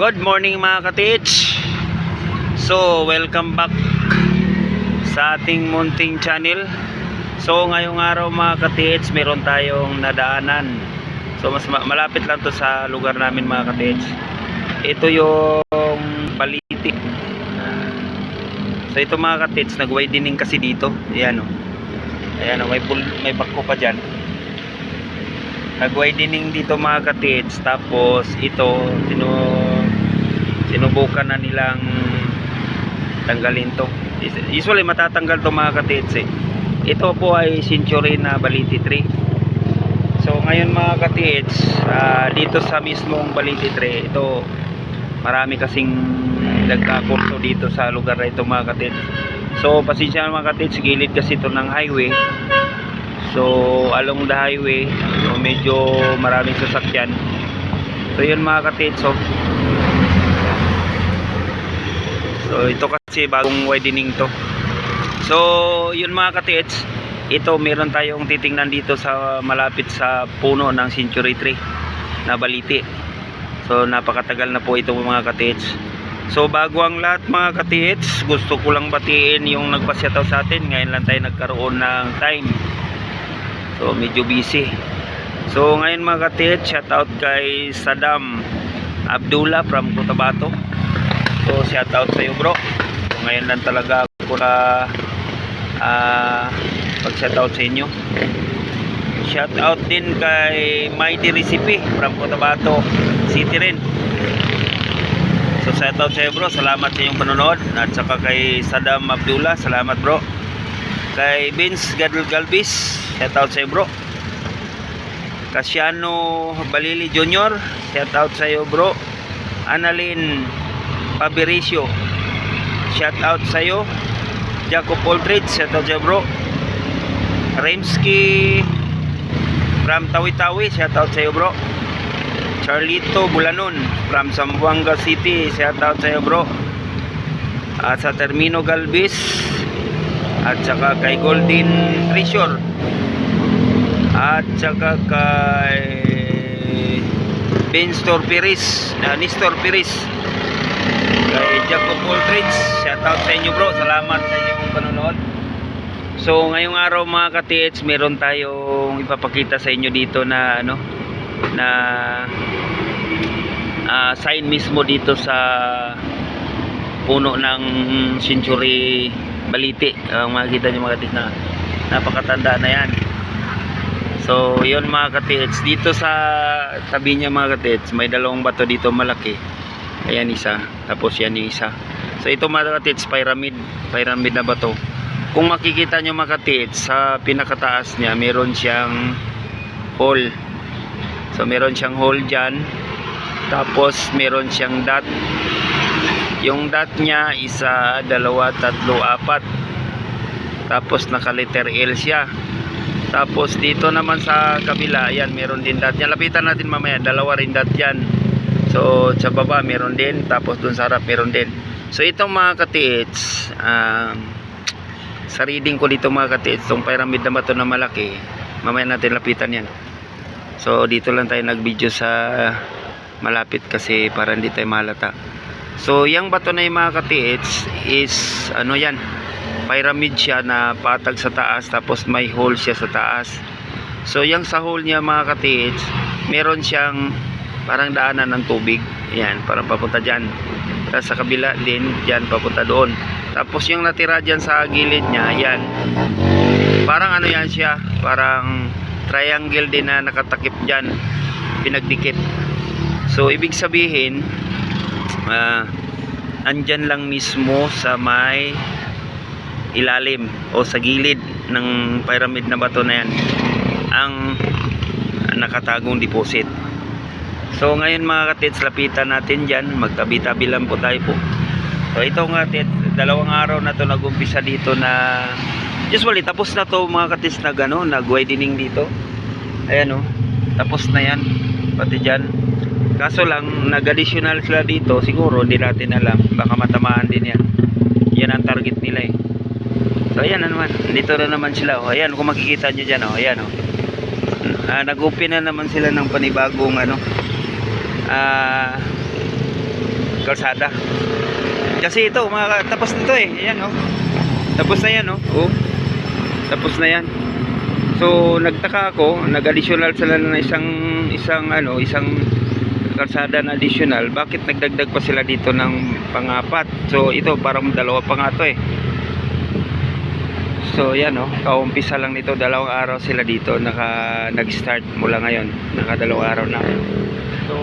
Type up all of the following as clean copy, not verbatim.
Good morning mga ka-teach. So welcome back sa ating munting channel. So ngayong araw mga ka-teach, meron tayong nadaanan. So mas malapit lang to sa lugar namin mga ka-teach. Ito yung Baliti. So ito mga ka-teach, nag-widening kasi dito. Ayan o. Ayan o, may bako pa dyan. Nag-widening dito mga ka-teach. Tapos ito sinubukan na nilang tanggalin to. Usually matatanggal to mga ka-teach eh. Ito po ay Century na Baliti 3. So ngayon mga ka-teach, dito sa mismong Baliti 3, ito marami kasing nagkakurso dito sa lugar na ito mga ka-teach. So pasensya mga ka-teach, gilid kasi ito ng highway. So along the highway, so, medyo maraming sasakyan. So yun mga ka-teach, so ito kasi bagong widening to. So yun mga ka-teach, ito meron tayong titingnan dito sa malapit sa puno ng Century 3 na Baliti. So napakatagal na po ito mga ka-teach. So bago ang lahat mga ka-teach, gusto ko lang batiin yung nagpa-shoutout sa atin. Ngayon lang tayo nagkaroon ng time. So medyo busy. So ngayon mga ka-teach, shoutout kay Saddam Abdullah from Cotabato. So shoutout sa iyo bro. So ngayon lang talaga ako na pag-shoutout sa inyo. Shoutout din kay Mighty Recipe from Cotabato City rin. So shoutout sa iyo bro, salamat sa iyong panonood. At saka kay Saddam Abdullah, salamat bro. Kay Vince Galvis, shoutout sa iyo bro. Casiano Balili Jr., shoutout sa iyo bro. Annalyn Pabericio, shout out sa iyo. Jacob Poltridge, shout out sa iyo bro. Remski from Tawi-Tawi, shout out sa iyo bro. Charlito Bulanon from Zamboanga City, shout out sa iyo bro. At sa Termino Galvis, at saka kay Golden Treasure, at saka kay Nestor Piris, kay Jacob Poltridge, shoutout sa inyo bro, salamat sa inyong panonood. So ngayong araw mga ka-teach, meron tayong ipapakita sa inyo dito na sign mismo dito sa puno ng Century Baliti. Makikita nyo mga ka-teach na napakatanda na yan. So yun mga ka-teach, dito sa tabi niya mga ka-teach, may dalawang bato dito malaki. Ayan isa, tapos yan yung isa. So ito mga ka-teach, pyramid na bato. Kung makikita nyo mga ka-teach, sa pinakataas niya meron siyang hole. So meron siyang hole dyan. Tapos meron siyang dot. Yung dot niya, isa, dalawa, tatlo, apat. Tapos naka-letter L siya. Tapos dito naman sa kabila, ayan, meron din dot. Yan, lapitan natin mamaya, dalawa rin dot yan. So sa baba meron din, tapos dun sa harap meron din. So itong mga ka-teach, sa reading ko dito mga ka-teach, itong pyramid na bato na malaki, mamaya natin lapitan yan. So dito lang tayo nag-video sa malapit kasi para hindi tayo malata. So yung bato na yung mga ka-teach is ano yan, pyramid siya na patag sa taas, tapos may hole siya sa taas. So yung sa hole niya mga ka-teach, meron siyang parang daanan ng tubig. Ayan, parang papunta dyan. Tapos sa kabila din, dyan papunta doon. Tapos yung natira dyan sa gilid niya, ayan, parang ano yan siya, parang triangle din na nakatakip dyan, pinagdikit. So ibig sabihin, andyan lang mismo sa may ilalim o sa gilid ng pyramid na bato na yan ang nakatagong deposit. So ngayon mga ka-teach, lapitan natin dyan, magtabi-tabi lang po tayo po. So ito nga ka-teach, dalawang araw na to nag-umpisa dito na, usually tapos na to mga ka-teach, nag-widening dito. Ayan o, tapos na yan, pati dyan. Kaso lang, nag-additional sila dito, siguro hindi natin alam, baka matamaan din yan. Yan ang target nila eh. So ayan na naman, dito na naman sila o. Ayan, kung makikita nyo dyan o, ayan o. Nag-open na naman sila ng panibagong kalsada. Kasi ito, tapos nito eh. Ayan oh. Tapos na yan oh. Oh. Tapos na yan. So nagtaka ako, nag-additional sila na isang kalsada na additional. Bakit nagdagdag pa sila dito ng pangapat? So ito parang dalawa pa nga to eh. So yan oh, kaumpisa lang nito, 2 araw sila dito nag-start mula ngayon. Naka-2 araw na. So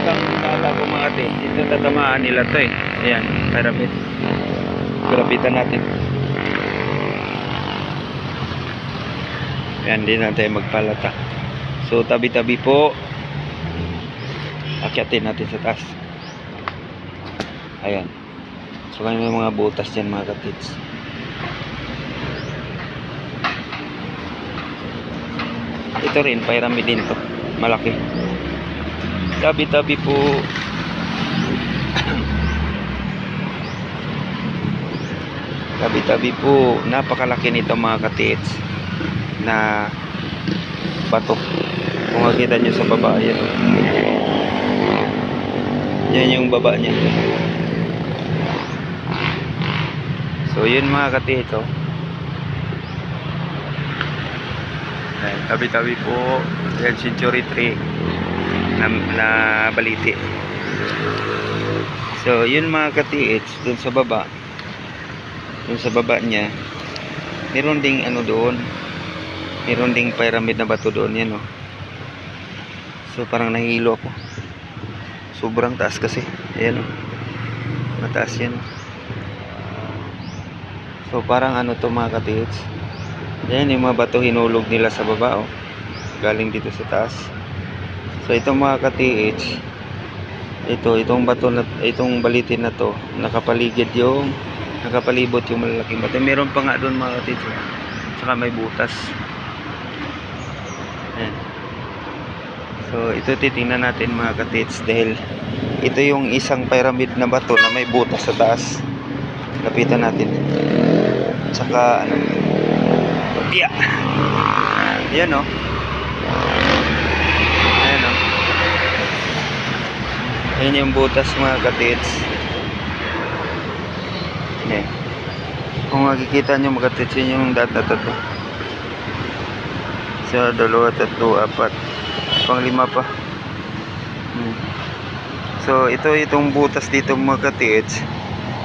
itong nala ko mga ate, ito tatamaan nila to eh. Ayan, pyramid. Pirapitan natin. Yan, din natin magpalata. So tabi-tabi po. Akyatin natin sa taas. Ayan. So may mga butas dyan mga katits. Ito rin, pyramid din to. Malaki. Tabi-tabi po. Tabi-tabi po. Napakalaki nito mga katits na bato. Kung makita nyo sa baba, yan. Yan yung baba niya. So yun mga katits oh. Tabi-tabi po. Yan, Century 3 na Balite. So yun mga katits, dun sa baba, niya meron ding doon, meron ding pyramid na bato doon. Yan oh. So parang nahihilo ako, sobrang taas kasi. Ayan oh, mataas yan oh. So parang to mga katits. Ayan yung mga bato hinulog nila sa baba oh, galing dito sa taas. So itong mga katits, itong bato na, itong balitin na to, nakapalibot yung malalaking bato. Meron pa nga doon mga katits, saka may butas. Ayan. So ito titingnan natin mga katits, dahil ito yung isang pyramid na bato na may butas sa taas. Lapitan natin. Saka yeah. Ayan oh. Ayan oh. Ayan yung butas mga katits. Ayan. Kung makikita nyo mga katits, yun yung data to. So 2, 3, 4, pang-5 pa. So itong butas dito mga katits,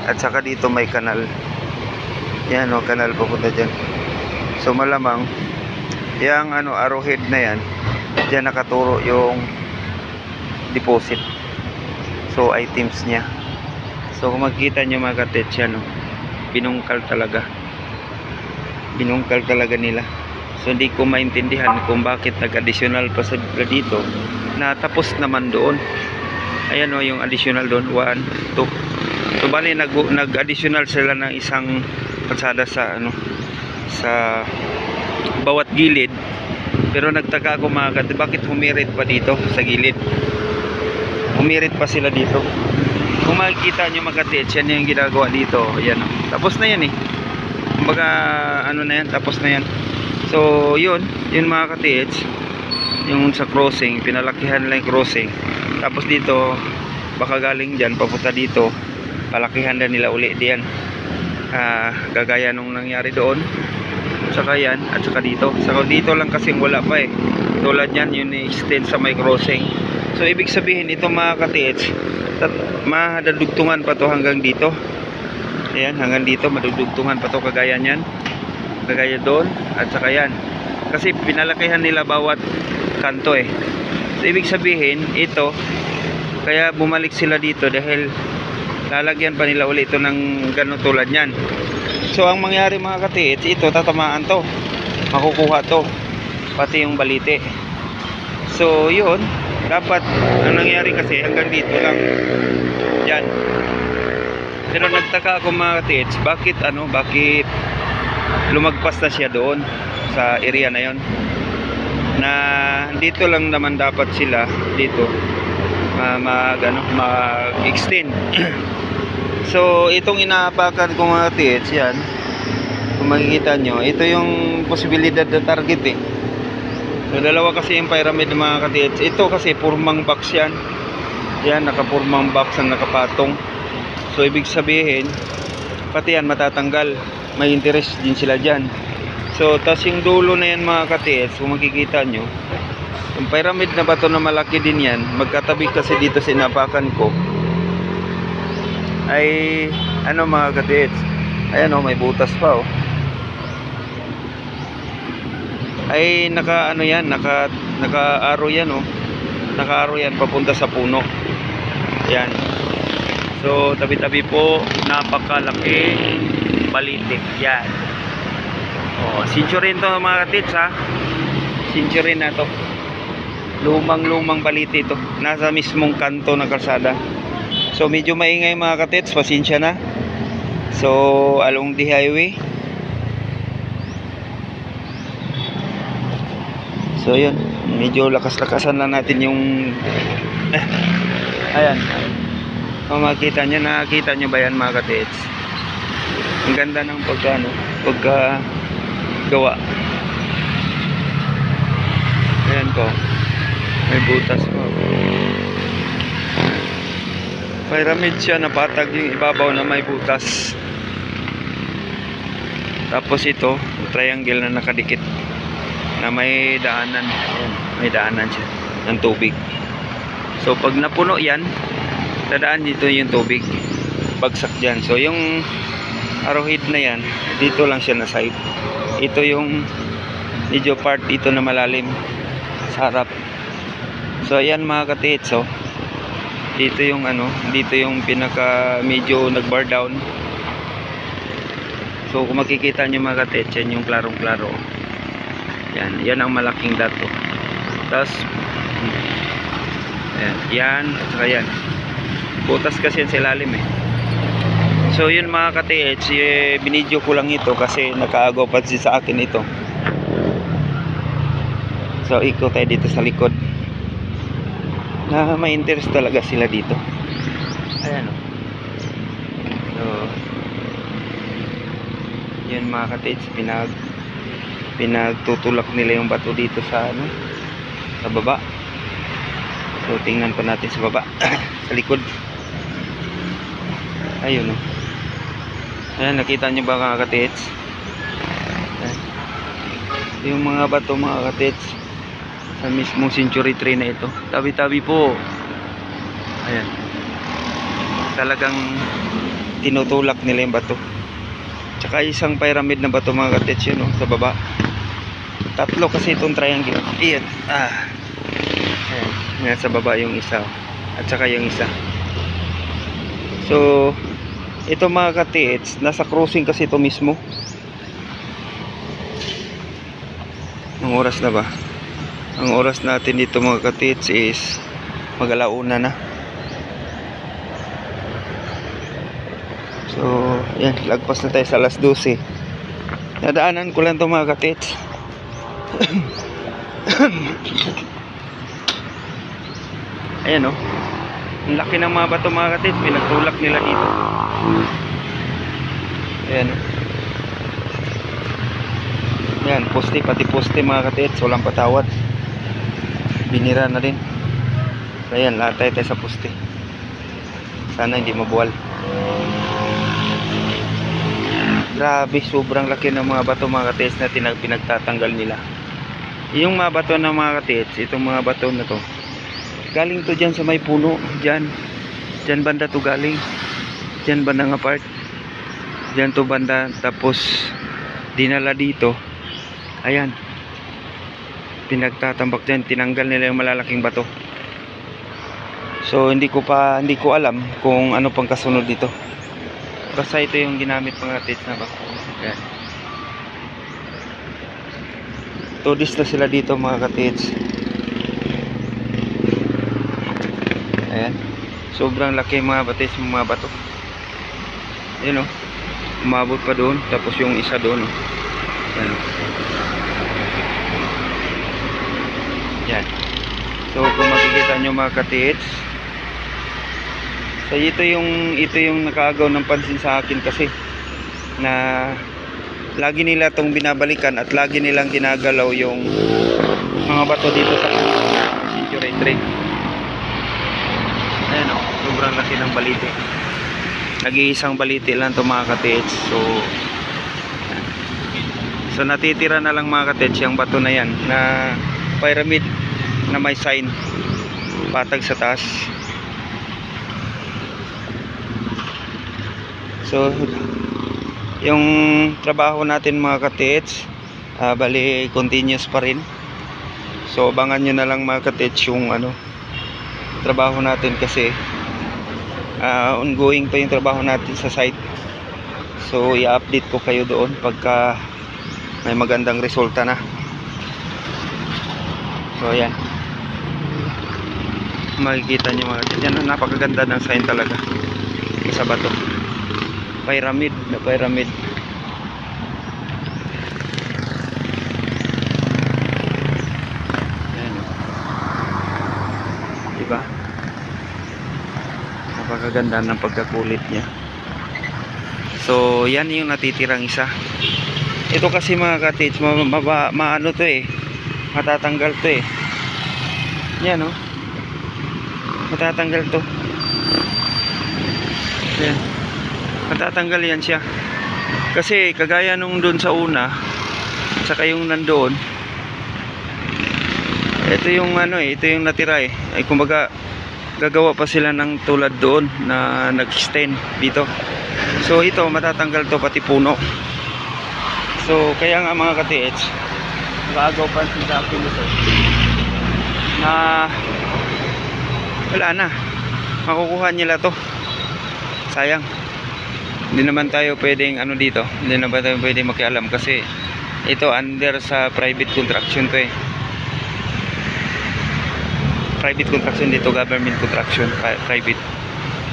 at saka dito may kanal. Yan o, kanal papunta dyan. So malamang yung arrowhead na yan, dyan nakaturo yung deposit. So items niya. So kung makikita nyo mga katits, yan o, binungkal talaga nila. So hindi ko maintindihan kung bakit nag-additional pa sa dito na tapos naman doon. Ayan o, yung additional doon, 1, 2. So bali nag-additional sila ng isang kalsada sa sa bawat gilid. Pero nagtaka ako mga katits, bakit humirit pa dito sa gilid? Humirit pa sila dito. Kung makikita nyo mga katits, yan yung ginagawa dito. Ayan o, tapos na yan eh. Kumbaga na yan, tapos na yan. So yun mga katits, yung sa crossing, pinalakihan lang yung crossing. Tapos dito, baka galing dyan papunta dito, palakihan na nila uli diyan. Gagaya nung nangyari doon. Saka yan, at saka dito. Saka dito lang kasi wala pa eh. Tulad yan, yun extend sa may crossing. So ibig sabihin, ito mga katits, madadugtungan pa to hanggang dito. Ayan, hanggang dito madudugtungan pa to, kagaya nyan, kagaya doon, at saka yan. Kasi pinalakihan nila bawat kanto eh. So ibig sabihin, ito, kaya bumalik sila dito dahil lalagyan pa nila ulit ito ng ganun tulad nyan. So ang mangyari mga katits, ito tatamaan to, makukuha to, pati yung balite. So yun, dapat ang nangyari kasi hanggang dito lang yan. Pero nagtaka ako mga katits, bakit lumagpas na siya doon sa area na yon, na dito lang naman dapat sila dito mag-extend. So itong inaapakan ko mga katits, yan, kung makikita nyo, ito yung posibilidad na target eh. So dalawa kasi yung pyramid mga katits. Ito kasi purmang box yan. Yan, nakapurmang box na nakapatong. So ibig sabihin, pati yan matatanggal. May interest din sila dyan. So tas yung dulo na yan mga katiits, kung makikita nyo, yung pyramid na bato na malaki din yan, magkatabi kasi dito sa inapakan ko, ay ano mga katiits, ayan o, may butas pa o. Ay naka ano yan, naka arrow yan o. Naka arrow yan papunta sa puno. Yan. So tabi-tabi po, napakalaki balitik. Yan. Oh, century to mga katits ha. Century na to. Lumang baliti ito. Nasa mismong kanto ng kalsada. So medyo maingay mga katits, pasensya na. So along the highway. So yun, medyo lakas-lakasan lang natin yung ayan. Kung makita nyo, nakakita nyo ba yan mga katits? Ang ganda ng pagka gawa. Ayan po, may butas po. Pyramid siya, napatag yung ibabaw na may butas. Tapos ito, triangle na nakadikit na may daanan. Ayan, may daanan siya ng tubig. So pag napuno yan, dadaan dito yung tubig, bagsak dyan. So yung arrowhead na yan, dito lang siya na side. Ito yung medyo part dito na malalim sa harap. So ayan mga katits, so dito yung dito yung pinaka medyo nag-bar down. So kung makikita nyo mga katits, yan yung klarong-klaro. Yan ang malaking dato. Tapos yan, at saka yan. Butas kasi yan sa ilalim eh. So yun mga ka-TH, binidyo ko lang ito kasi nakaagaw pa sa akin ito. So ikot tayo dito sa likod. Na may interest talaga sila dito. Ayan o. So yun mga ka-TH, pinagtutulak nila yung bato dito sa sa baba. So tingnan pa natin sa baba. Sa likod. Ayun o. Ayan, nakita nyo ba mga katits? Yung mga bato mga katits sa mismong century tree na ito. Tabi-tabi po. Ayan. Talagang tinutulak nila yung bato. Tsaka isang pyramid na bato mga katits yun o, sa baba. Tatlo kasi itong triangle. Ayan. Ayan. Ayan, sa baba yung isa. At saka yung isa. So ito mga katits, nasa crossing kasi ito mismo. Ang oras na ba? Ang oras natin dito mga katits is mag-alauna na. So yan, lagpas na tayo sa alas 12. Nadaanan ko lang ito mga katits. Ayan o. Ang laki ng mga bato mga katits, pinagtulak nila dito. Ayan. Ayan, poste, pati poste mga katits, walang patawad. Binira na rin. Ayan, lahat tayo sa poste. Sana hindi mabuwal. Grabe, sobrang laki ng mga bato mga katits na pinagtatanggal nila. Yung mga bato ng mga katits, itong mga bato na to, galing to dyan sa may puno. Dyan banda to galing. Dyan banda nga part. Dyan to banda. Tapos dinala dito. Ayan. Pinagtatambak dyan. Tinanggal nila yung malalaking bato. So hindi ko alam kung ano pang kasunod dito. Basta ito yung ginamit mga tits na ba. Ayan. Tudis na sila dito mga katits. Ayan. Sobrang laki mga batis, mga bato. Ayan o. Umabot pa doon. Tapos yung isa doon o. Ayan o. Ayan. So kung makikita nyo mga katits, so ito yung nakaagaw ng pansin sa akin kasi na lagi nila itong binabalikan at lagi nilang ginagalaw yung mga bato dito sa century tree. sobrang laki ng balite. Nag-iisang balite lang to mga ka-TH. So natitira na lang mga ka-TH yung bato na yan na pyramid na may sign patag sa taas. So yung trabaho natin mga ka-TH, bali continuous pa rin. So abangan nyo na lang mga ka-TH yung trabaho natin kasi ongoing pa yung trabaho natin sa site. So i-update ko kayo doon pagka may magandang resulta na. So ayan, makikita nyo mga ka-TH, yan, napakaganda ng sign talaga sa bato. Pyramid na pyramid. Diba? Napakaganda ng pagkakulit niya. So yan yung natitirang isa. Ito kasi mga ka-TH, maano to eh, matatanggal to eh. Yan oh, matatanggal to. Yan, matatanggal yan siya. Kasi kagaya nung doon sa una, saka yung nandoon, ito yung ito yung natira eh. Ay kumbaga gagawa pa sila ng tulad doon na nag-extend dito. So ito matatanggal to pati puno. So kaya nga mga ka-TH, gagawa pa si Jackie nito na wala na, makukuha nila to. Sayang, hindi naman tayo pwedeng dito, hindi naman tayo pwedeng makialam kasi ito under sa private contraction to eh. Private contraction dito, government contraction, private.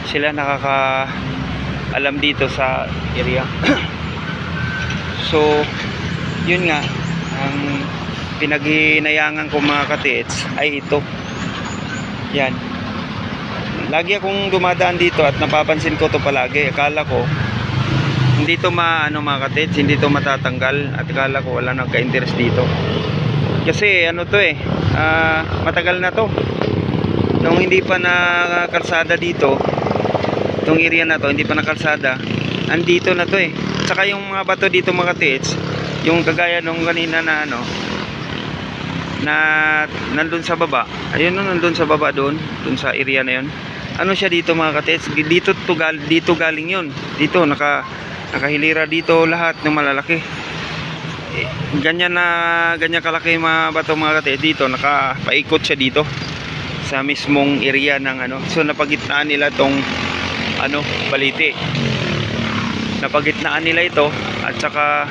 Sila nakakaalam dito sa area. So yun nga ang pinaghinayangan ko mga ka-TH ay ito. Yan, lagi akong dumadaan dito at napapansin ko to palagi. Akala ko hindi to mga ka-TH, hindi to matatanggal, at akala ko wala nagka-interest dito kasi to eh, matagal na to. Nung hindi pa na kalsada dito, itong area na to hindi pa na kalsada, andito na to eh. Saka yung mga bato dito mga ka-TH, yung kagaya nung kanina na na nandun sa baba, ayun nandun sa baba doon sa area na yun. Siya dito mga ka-TH, dito galing yun. Dito nakahilira dito lahat ng malalaki. Ganyan kalaki mga bato mga ka-TH. Dito nakapaikot siya dito sa mismong area ng so napagitnaan nila tong balite. Napagitnaan nila ito at saka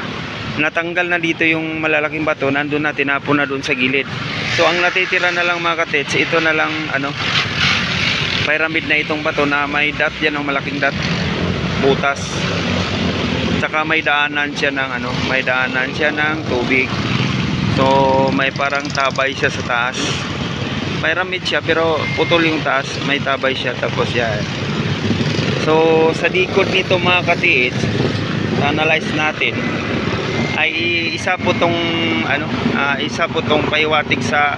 natanggal na dito yung malalaking bato, nandun na, tinapon na dun sa gilid. So ang natitira na lang mga ka-TH, ito na lang pyramid na itong bato na may dot yan, malaking dot, butas. Tsaka may daanan siya ng tubig. So may parang tabay siya sa taas. Pyramid siya pero putol yung taas, may tabay siya, tapos yan. So sa likod nito mga ka-TH, analyze natin ay isa po tong pahiwatig sa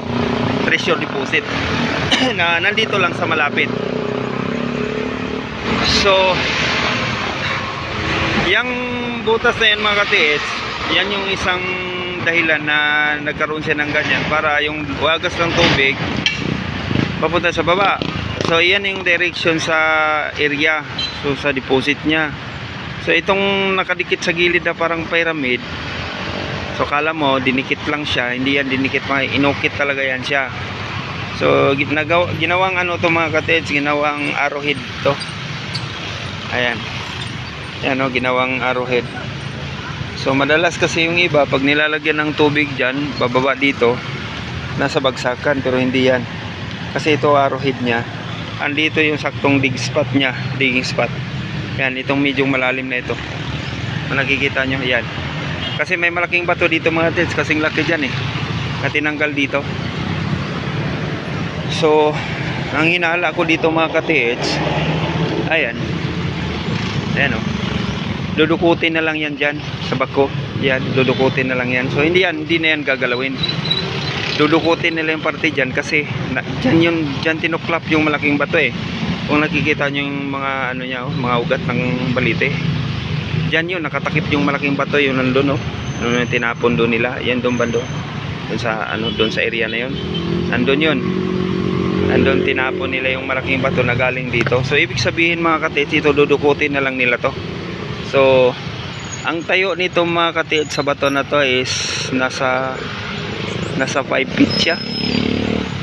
treasure deposit na nandito lang sa malapit. So yung butas na yan mga ka-TH, yan yung isang dahilan na nagkaroon siya ng ganyan, para yung wagas ng tubig papunta sa baba. So yan yung direction sa area, so sa deposit niya. So itong nakadikit sa gilid na parang pyramid, so kala mo dinikit lang siya, hindi yan dinikit, inukit talaga yan siya. So ginawang to mga ka-TH, ginawang arrowhead to. Ayan, yan ginawang arrowhead. So madalas kasi yung iba pag nilalagyan ng tubig dyan, bababa dito, nasa bagsakan, pero hindi yan. Kasi ito arrowhead niya, andito yung saktong digging spot. Yan, itong medyo malalim na ito. Nakikita nyo, yan. Kasi may malaking bato dito mga ka-TH, kasing laki dyan eh, na tinanggal dito. So ang hinala ko dito mga ka-TH, ayan dudukutin na lang yan dyan sa bako. Yan, dudukutin na lang yan. So hindi na yan gagalawin. Dudukutin nila yung parte dyan kasi dyan tinuklap yung malaking bato eh. Kung nakikita nyo yung mga ano niya, oh, mga ugat ng balite. Diyan yun, nakatakip yung malaking bato, yun nandun, oh. Ano yung tinapon doon nila, yan doon bando. Doon sa ano, doon sa area na yun. Nandun yun. Nandun tinapon nila yung malaking bato na galing dito. So ibig sabihin mga katits, ito dudukutin na lang nila to. So ang tayo nito mga katits sa bato na to is nasa 5 feet siya.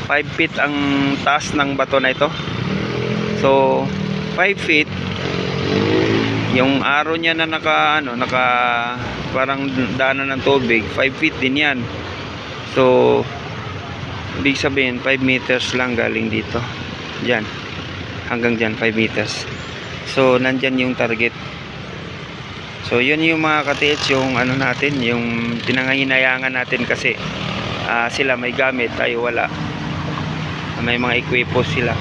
5 feet ang taas ng bato na ito. So 5 feet yung aro niya na naka parang daanan ng tubig, 5 feet din yan. So ibig sabihin 5 meters lang galing dito, dyan hanggang dyan 5 meters. So nandyan yung target. So yun yung mga katits, yung ano natin, yung pinangahinayangan natin kasi sila may gamit, tayo wala. May mga equipos sila,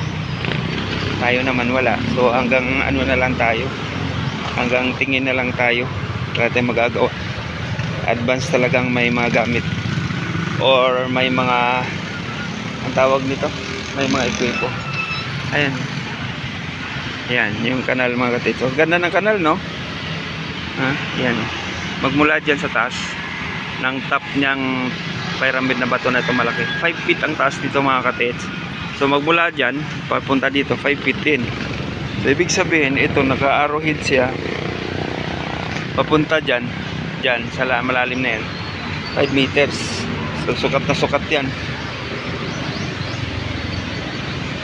tayo naman wala. So hanggang ano na lang tayo, hanggang tingin na lang tayo, wala tayong magagawa. Advance talagang may mga gamit or may mga, ang tawag nito, may mga equipo. Ayan, yan yung kanal mga katits. So, ganda ng kanal, no? Yan, magmula dyan sa taas ng top niyang pyramid na bato na ito malaki, 5 feet ang taas dito mga katits. So magmula dyan papunta dito 5 feet din. So ibig sabihin ito naka-arrowhead siya papunta dyan sa malalim na yan, 5 meters. So sukat na sukat yan.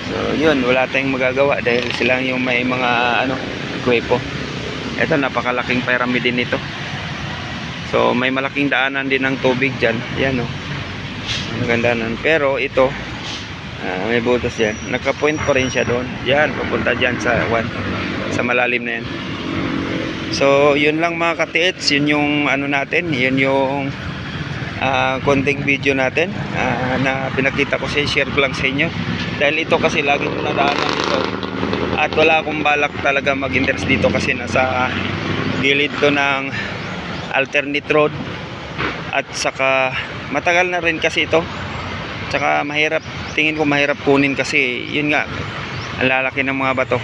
So yun, wala tayong magagawa dahil silang yung may mga ano, equipo. Ito napakalaking pyramid din ito. So may malaking daanan din ng tubig dyan. Yan, oh, maganda nan. Pero ito may butas yan, naka-point pa rin siya doon. Yan, papunta dyan sa malalim na yan. So yun lang mga katiits, yun yung ano natin, yun yung konting video natin na pinakita ko sa share ko lang sa inyo. Dahil ito kasi lagi ko nadaanan dito at wala akong balak talaga mag-interest dito kasi nasa gilid to ng alternate road at saka matagal na rin kasi ito. Tsaka mahirap, tingin ko mahirap kunin kasi yun nga, ang lalaki ng mga bato.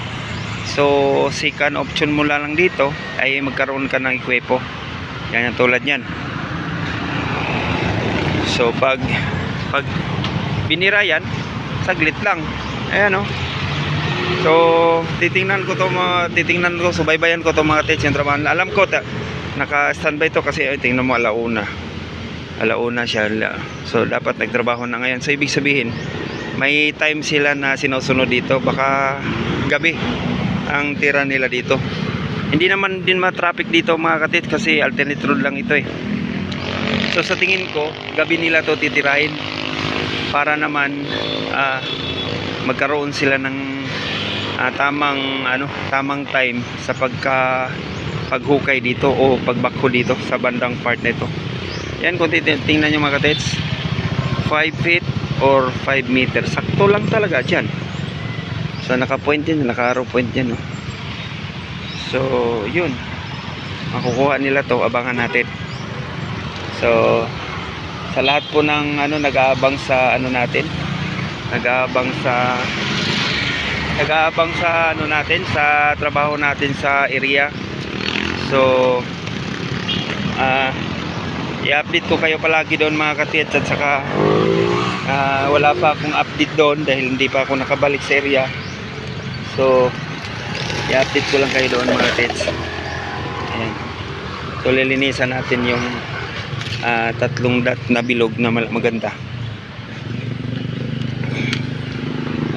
So second option mo lang dito ay magkaroon ka ng equipo. Yan yung tulad yan. So pag binira yan, saglit lang. Ayan, oh. So titingnan ko, subaybayan ko to mga tits yung trabaho. Alam ko naka-standby to kasi tingnan mo alauna siya. So dapat nagtrabaho na ngayon. So ibig sabihin may time sila na sinusunod dito, baka gabi ang tira nila dito. Hindi naman din ma-traffic dito mga katit kasi alternate road lang ito eh. So sa tingin ko gabi nila to titirahin para naman magkaroon sila ng tamang time sa paghukay dito o pagbakho dito sa bandang part nito. Yan, kung tingnan nyo mga katits, 5 feet or 5 meters, sakto lang talaga dyan. So naka-point yan, naka-arrow point yan, no? So yun, makukuha nila to, abangan natin. So sa lahat po ng nag-aabang sa natin, nag-aabang sa natin, sa trabaho natin sa area. So i-update ko kayo palagi doon mga katits, at saka wala pa akong update doon dahil hindi pa ako nakabalik sa area. So i-update ko lang kayo doon mga katits. Ayan. So lilinisan natin yung 3 dot na bilog na maganda.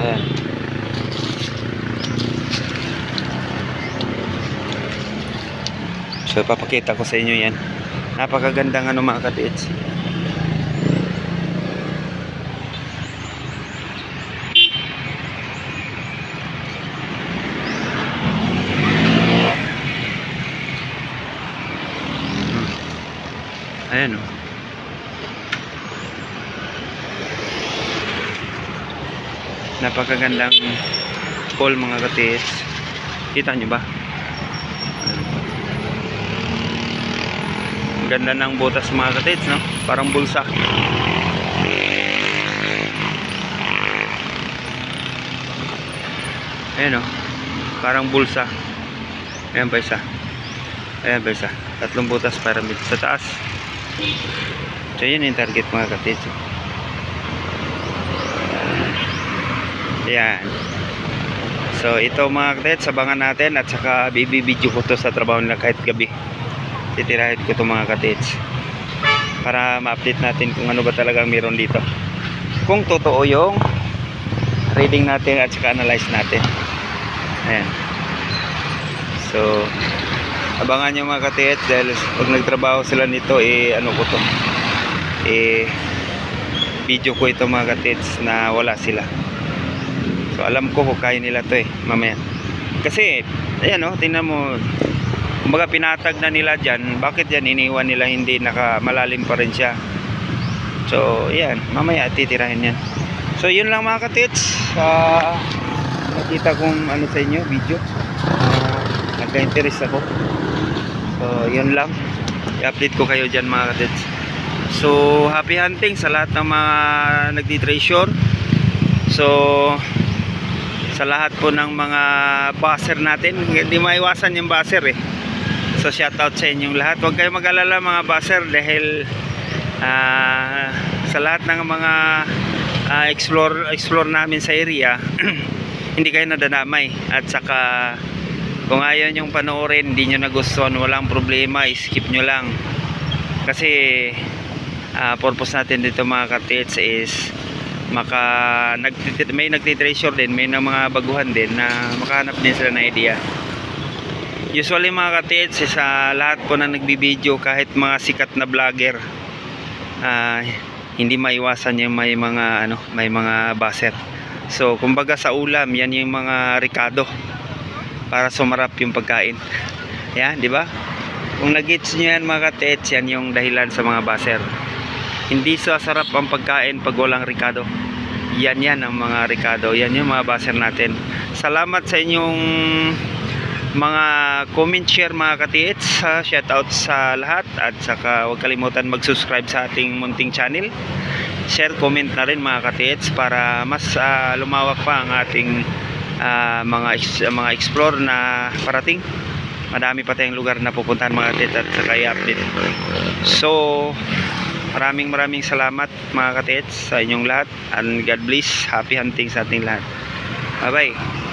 Ayan. So papakita ko sa inyo yan. Napakagandang mga katits. Ayan, oh. Napakagandang pool mga katits. Kita nyo ba? Ganda ng butas mga katits, no? Parang bulsa. Ayan oh. Parang bulsa. Ayan pa isa. Ayan pa isa. 3 butas pyramid sa taas. So yun yung target mga katits. Ayan. So ito mga katits, abangan natin at saka bibidyo ko to sa trabaho nila kahit gabi. Titirahin ko to mga katits para ma-update natin kung ano ba talagang meron dito. Kung totoo yung reading natin at saka analyze natin. Ayan. So abangan nyo mga katits dahil pag nagtrabaho sila nito ano ko to video ko ito mga katits na wala sila. So alam ko kung kaya nila to mamaya. Kasi ayan tingnan mo, kumbaga pinatag na nila dyan. Bakit yan iniwan nila hindi malalim pa rin siya? So ayan, mamaya titirahin yan. So yun lang mga katits, nakita kong sa inyo video, nagka-interest ako. So yun lang, i-update ko kayo dyan mga katits. So happy hunting sa lahat ng mga nagdi-treasure. So sa lahat po ng mga buzzer natin, hindi maiwasan yung buzzer So shout out sa inyong lahat. Huwag kayong mag-alala mga buzzer dahil sa lahat ng mga explore namin sa area hindi kayo nadadamay. At saka kung ayaw nyong panoorin, hindi nyo nagustuhan, walang problema, skip nyo lang. Kasi purpose natin dito mga katits is may nagtitreasure din, may mga baguhan din na makahanap din sila ng idea. Usually mga katits, sa lahat po na nagbibideo, kahit mga sikat na vlogger, hindi maiwasan yung may mga buzzer. So kumbaga sa ulam, yan yung mga ricado para sumarap yung pagkain. Yan, di ba? Kung nag-gets nyo yan mga katits, yan yung dahilan sa mga buzzer. Hindi sasarap ang pagkain pag walang ricado. Yan ang mga ricado. Yan yung mga buzzer natin. Salamat sa inyong mga comment, share mga katits. Shout out sa lahat. At saka huwag kalimutan mag-subscribe sa ating munting channel. Share, comment na rin mga katits para mas lumawak pa ang ating mga explore na parating. Madami pa tayong lugar na pupuntahan mga katits at saka i-update. So maraming salamat mga katits sa inyong lahat, and God bless. Happy hunting sa ating lahat. Bye bye.